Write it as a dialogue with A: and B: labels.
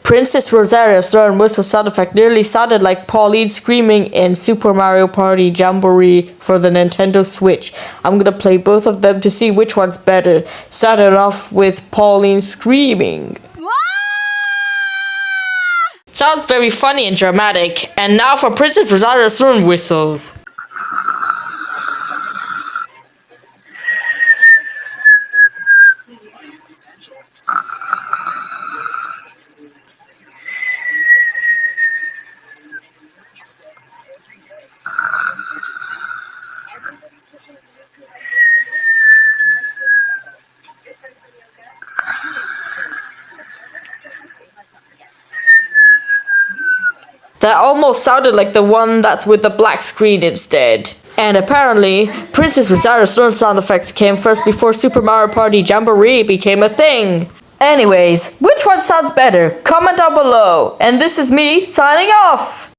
A: Princess Rosario's throw and whistle sound effect nearly sounded like Pauline screaming in Super Mario Party Jamboree for the Nintendo Switch. I'm gonna play both of them to see which one's better. Starting off with Pauline screaming. Sounds very funny and dramatic. And now for Princess Rosario's throw and whistles. That almost sounded like the one that's with the black screen instead. And apparently, Princess Rosario's throw sound effects came first before Super Mario Party Jamboree became a thing. Anyways, which one sounds better? Comment down below. And this is me signing off!